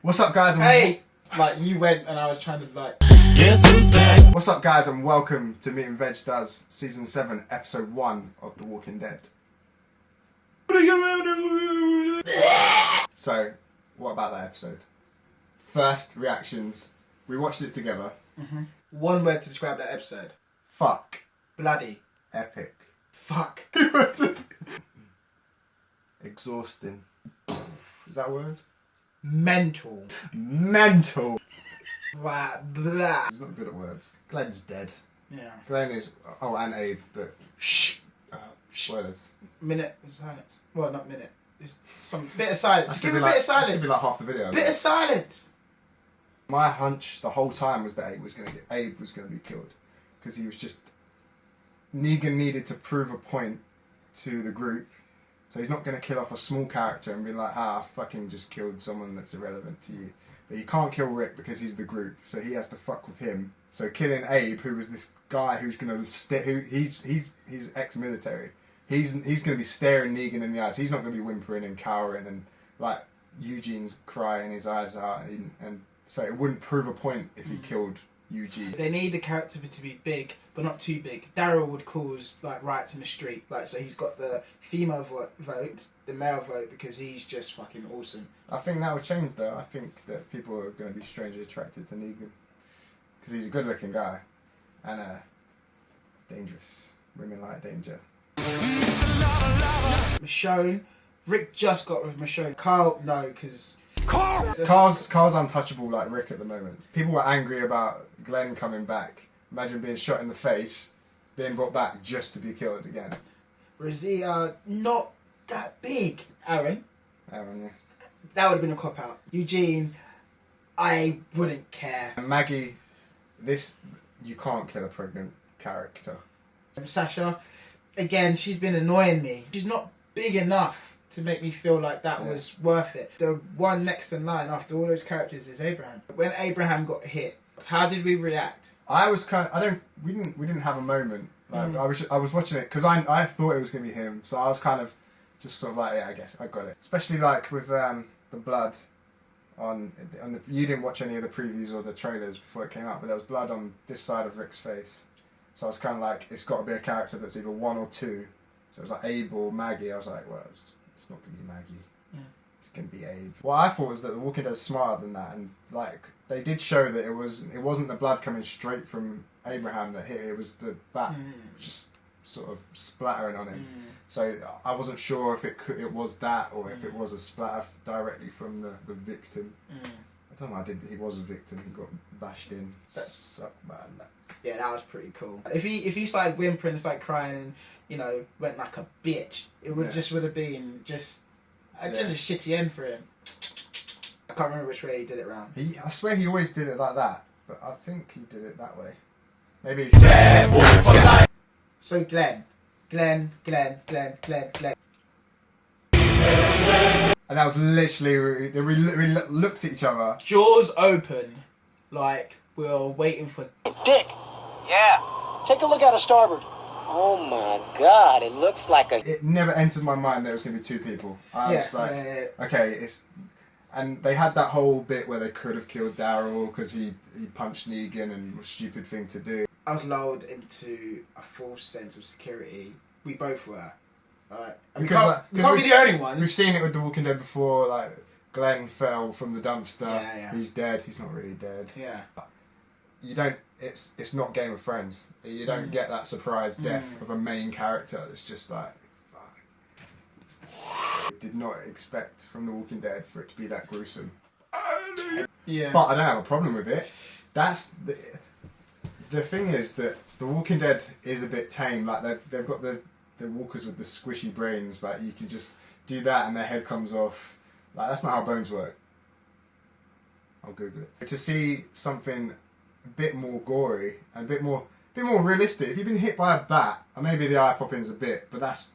What's up, guys? Hey! Like, you went and I was trying to, like... Guess who's back? What's up, guys, and welcome to Meat and Veg Does Season 7, Episode 1 of The Walking Dead. So, what about that episode? First reactions. We watched it together. One word to describe that episode. Fuck. Bloody. Epic. Fuck. Exhausting. Is that a word? Mental. Mental. Blah, blah. He's not good at words. Glenn's dead. Yeah. Glenn is... Oh, and Abe, but... Shh. Spoilers. Minute of silence. Well, not minute. It's some bit of silence. That's Give gonna a be bit of That's going silence. to be like half the video. Bit of silence. My hunch the whole time was that Abe was going to be killed, because he was just... Negan needed to prove a point to the group, so he's not going to kill off a small character and be like, I fucking just killed someone that's irrelevant to you. But he can't kill Rick because he's the group, so he has to fuck with him. So killing Abe, who was this guy who's going to he's ex-military. He's going to be staring Negan in the eyes. He's not going to be whimpering and cowering and like Eugene's crying his eyes out, and so it wouldn't prove a point if he killed Eugene. They need the character to be big, but not too big. Daryl would cause like riots in the street. Like, so he's got the female vote, the male vote, because he's just fucking awesome. I think that would change though. I think that people are going to be strangely attracted to Negan because he's a good-looking guy and dangerous. Women like danger. Michonne. Rick just got with Michonne. Carl, no, because... Carl's untouchable like Rick at the moment. People were angry about Glenn coming back. Imagine being shot in the face, being brought back just to be killed again. Rosita, not that big. Aaron, Yeah. that would have been a cop-out. Eugene, I wouldn't care. And Maggie, you can't kill a pregnant character. Sasha, again, she's been annoying me. She's not big enough to make me feel like that was worth it. The one next in line after all those characters is Abraham. When Abraham got hit, how did we react? We didn't have a moment. Like I was watching it because I thought it was gonna be him, so I was kind of just sort of like, yeah, I guess I got it. Especially like with the blood on the. You didn't watch any of the previews or the trailers before it came out, but there was blood on this side of Rick's face. So I was kind of like, it's got to be a character that's either one or two. So it was like Abe or Maggie. I was like, well, it's not gonna be Maggie. It's gonna be Abe. What I thought was that The Walking Dead is smarter than that, and like they did show that it wasn't the blood coming straight from Abraham that hit. It was the bat just sort of splattering on him. So I wasn't sure if it was that or if it was a splatter directly from the victim. I don't know. He was a victim. He got bashed in. Sucked, man. Yeah, that was pretty cool. If he started whimpering and started crying and went like a bitch, it would have been just a shitty end for him. I can't remember which way he did it round. I swear he always did it like that, but I think he did it that way. Maybe. So Glenn. And that was literally we looked at each other. Jaws open, like we were waiting for. Dick. Yeah. Take a look out of starboard. Oh my God! It looks like a. It never entered my mind there was going to be two people. I was like, okay, it's. And they had that whole bit where they could have killed Daryl because he punched Negan and was a stupid thing to do. I was lulled into a false sense of security. We both were. We can't be the only ones. We've seen it with The Walking Dead before. Like Glenn fell from the dumpster. Yeah. He's dead. He's not really dead. Yeah. You don't. It's not Game of Thrones. You don't get that surprise death of a main character. It's just like. Did not expect from The Walking Dead for it to be that gruesome. Yeah. But I don't have a problem with it. That's the thing is that The Walking Dead is a bit tame. Like they've got the walkers with the squishy brains. Like you can just do that and their head comes off. Like that's not how bones work. I'll Google it. To see something a bit more gory and a bit more realistic. If you've been hit by a bat, and maybe the eye pop-in's a bit, but that's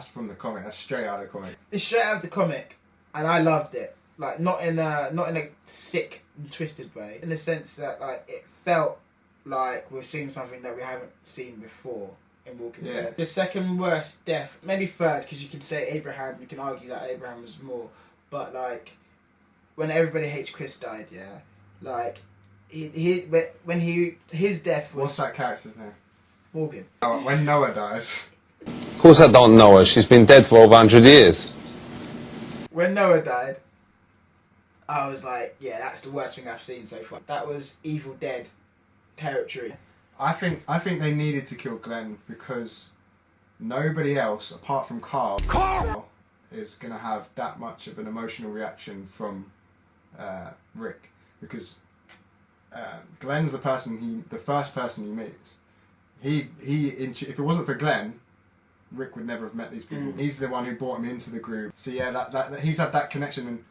from the comic. That's straight out of the comic. It's straight out of the comic, and I loved it. Like not in a sick and twisted way. In the sense that like it felt like we're seeing something that we haven't seen before in Walking Dead. The second worst death, maybe third, because you can say Abraham. You can argue that Abraham was more, but like when Everybody Hates Chris died, yeah, like his death was What's that character's name? Morgan. Oh, when Noah dies. Of course I don't know her. She's been dead for over 100 years. When Noah died, I was like, yeah, that's the worst thing I've seen so far. That was Evil Dead territory. I think they needed to kill Glenn because nobody else apart from Carl is gonna have that much of an emotional reaction from Rick, because Glenn's the first person he meets. If it wasn't for Glenn, Rick would never have met these people. He's the one who brought him into the group. So yeah, that he's had that connection, and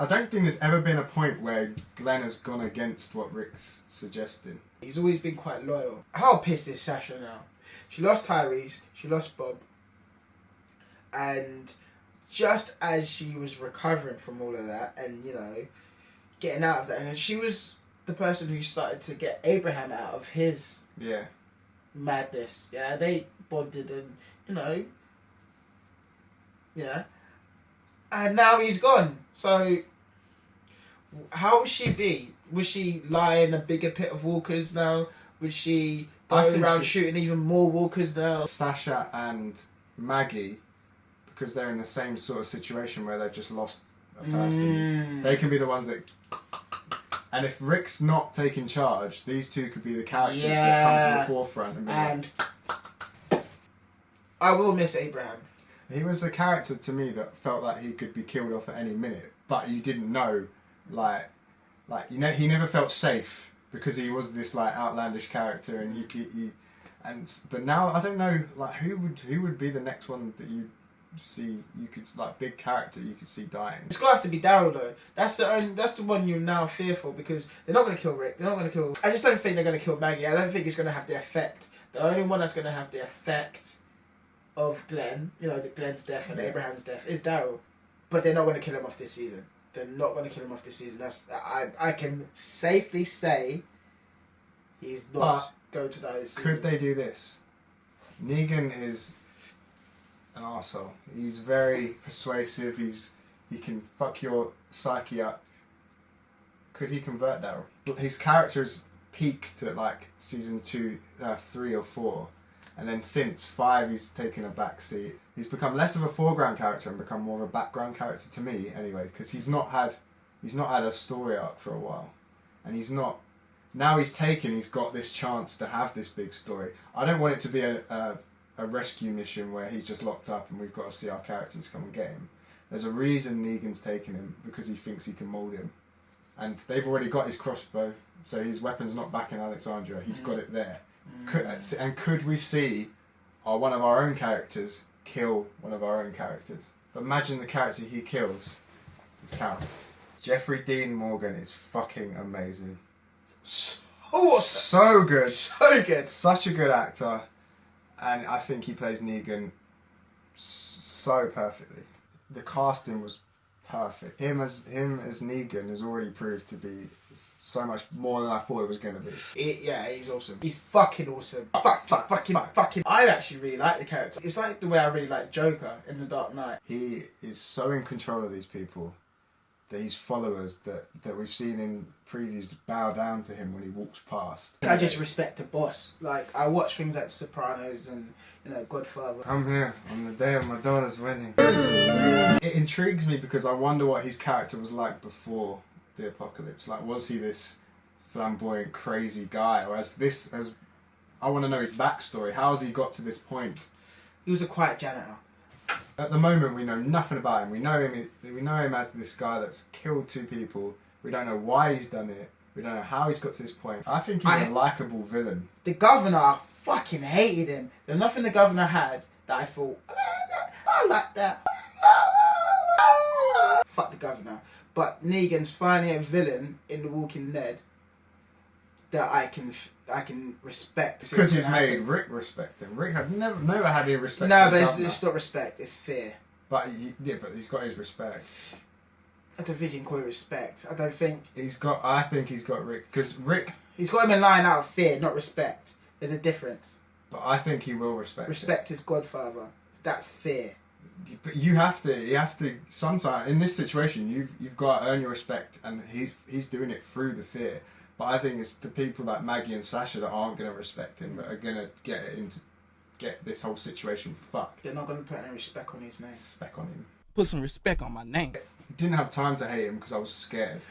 I don't think there's ever been a point where Glenn has gone against what Rick's suggesting. He's always been quite loyal. How pissed is Sasha now? She lost Tyrese, she lost Bob, and just as she was recovering from all of that and, you know, getting out of that, and she was the person who started to get Abraham out of his madness. Yeah, they bonded and, you know, yeah. And now he's gone. So, how will she be? Will she lie in a bigger pit of walkers now? Would she go around shooting even more walkers now? Sasha and Maggie, because they're in the same sort of situation where they've just lost a person, they can be the ones that... And if Rick's not taking charge, these two could be the characters that come to the forefront. And I will miss Abraham. He was a character to me that felt like he could be killed off at any minute, but you didn't know, like you know, he never felt safe because he was this like outlandish character, and but now I don't know, like who would be the next one that you see, you could, like, big character you could see dying. It's gonna have to be Daryl though. That's the one you're now fearful, because they're not gonna kill Rick. They're not gonna kill. I just don't think they're gonna kill Maggie. I don't think it's gonna have the effect. The only one that's gonna have the effect of Glenn, you know, Glenn's death and Abraham's death, is Daryl. But they're not gonna kill him off this season. They're not gonna kill him off this season. I can safely say he's not going to die this season. Could they do this? Negan is an arsehole. He's very persuasive. He can fuck your psyche up. Could he convert Daryl? His character's peaked at like season 2, 3 or 4, and then since 5 he's taken a back seat. He's become less of a foreground character and become more of a background character to me, anyway, because he's not had a story arc for a while, and he's got this chance to have this big story. I don't want it to be a rescue mission where he's just locked up and we've got to see our characters come and get him. There's a reason Negan's taken him, because he thinks he can mould him. And they've already got his crossbow, so his weapon's not back in Alexandria. He's got it there. Could we see one of our own characters kill one of our own characters? But imagine the character he kills is Carol. Jeffrey Dean Morgan is fucking amazing. So good. So good. Such a good actor. And I think he plays Negan so perfectly. The casting was perfect. Him as Negan has already proved to be so much more than I thought it was going to be. He's awesome. He's fucking awesome. Fucking. I actually really like the character. It's like the way I really like Joker in The Dark Knight. He is so in control of these people that his followers that we've seen in previews bow down to him when he walks past. I just respect the boss. Like, I watch things like Sopranos and, you know, Godfather. I'm here on the day of my daughter's wedding. It intrigues me because I wonder what his character was like before the apocalypse. Like, was he this flamboyant, crazy guy, or I want to know his backstory. How has he got to this point? He was a quiet janitor. At the moment, we know nothing about him. We know him as this guy that's killed 2 people. We don't know why he's done it. We don't know how he's got to this point. I think he's a likeable villain. The governor, I fucking hated him. There's nothing the governor had that I thought, I like that. Fuck the governor. But Negan's finally a villain in The Walking Dead that I can respect. Because he's made Rick respect him. Rick had never had any respect. No, but it's not respect. It's fear. But but he's got his respect. I don't think you can call it respect. I think he's got Rick, because Rick. He's got him in line out of fear, not respect. There's a difference. But I think he will respect. Respect his godfather. That's fear. But you have to. Sometimes in this situation, you've got to earn your respect, and he's doing it through the fear. But I think it's the people like Maggie and Sasha that aren't going to respect him, but are going to get this whole situation fucked. They're not going to put any respect on his name. Respect on him. Put some respect on my name. Didn't have time to hate him because I was scared.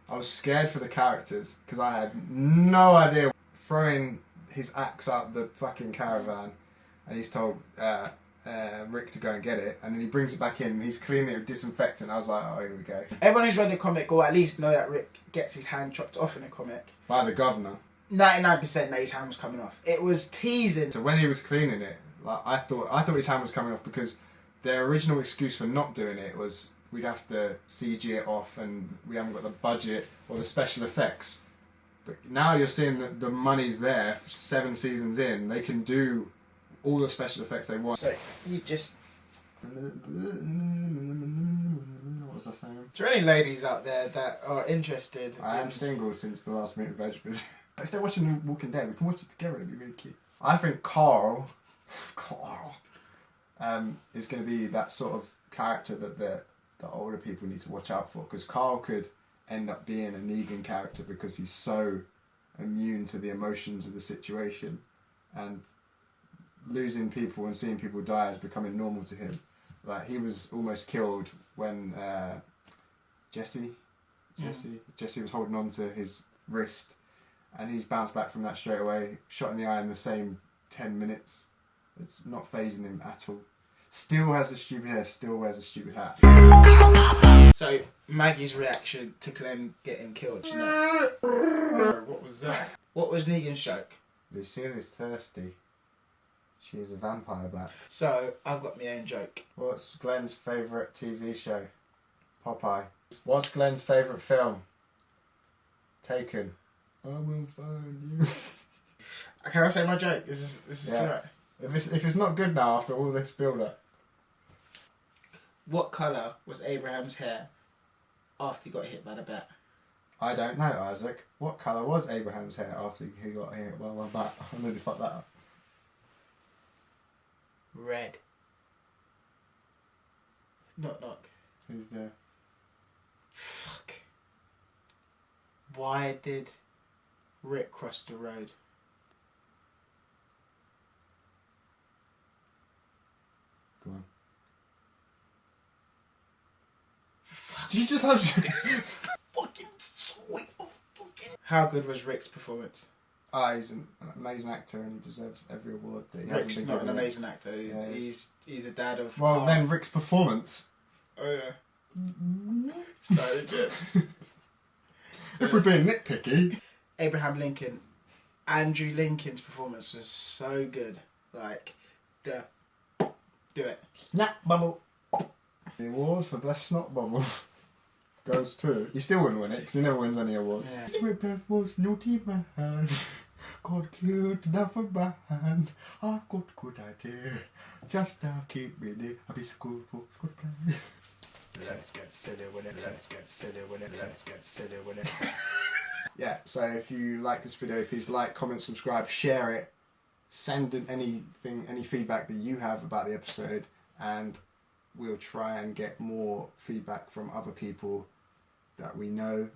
I was scared for the characters because I had no idea. Throwing his axe out the fucking caravan, and he's told Rick to go and get it, and then he brings it back in and he's cleaning it with disinfectant. I was like, oh, here we go. Everyone who's read the comic will at least know that Rick gets his hand chopped off in the comic. By the governor. 99% that his hand was coming off. It was teasing. So when he was cleaning it, like I thought his hand was coming off because their original excuse for not doing it was we'd have to CG it off and we haven't got the budget or the special effects. But now you're seeing that the money's there. 7 seasons in, they can do all the special effects they want. So you just... What was I saying? Is there any ladies out there that are interested? I am single since the last Meat and Veg video. If they're watching Walking Dead, we can watch it together. It'd be really cute. I think Carl, is going to be that sort of character that the older people need to watch out for, because Carl could end up being a Negan character because he's so immune to the emotions of the situation, and losing people and seeing people die is becoming normal to him. Like he was almost killed when Jesse was holding on to his wrist, and he's bounced back from that straight away, shot in the eye in the same 10 minutes. It's not phasing him at all. Still has a stupid hair, still wears a stupid hat. So Maggie's reaction to Glenn getting killed, you know? What was that? What was Negan's joke? Lucille is thirsty. She is a vampire bat. So I've got my own joke. What's Glenn's favourite TV show? Popeye. What's Glenn's favourite film? Taken. I will find you. Can I say my joke? This is Yeah. right. If it's not good now after all this build-up. What colour was Abraham's hair after he got hit by the bat? I don't know, Isaac. What colour was Abraham's hair after he got hit by a bat? I nearly fucked that up. Red. Knock. Who's there? Fuck. Why did Rick cross the road? Go on. Fuck. Do you just have to... Fucking sweet. How good was Rick's performance? He's an amazing actor and he deserves every award that he Rick's hasn't been not an given. amazing actor. He's the dad of... Well, then Rick's performance. Oh yeah. Started again. If we're being nitpicky. Abraham Lincoln. Andrew Lincoln's performance was so good. Like, do it. Snot bubble. The award for best snot bubble goes to... He still wouldn't win it because he never wins any awards. Yeah. My breath was naughty man. Got cute enough for band. I've got good idea. Just keep me there. I'll be school for school play. Let's get silly with it. Let's get silly with it. Let's get silly with it. Yeah, so if you like this video, please like, comment, subscribe, share it. Send in any feedback that you have about the episode, and we'll try and get more feedback from other people that we know,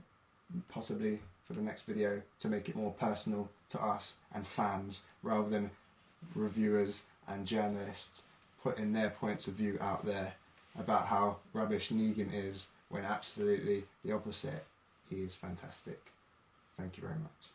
possibly for the next video, to make it more personal to us and fans, rather than reviewers and journalists putting their points of view out there about how rubbish Negan is, when absolutely the opposite. He is fantastic. Thank you very much.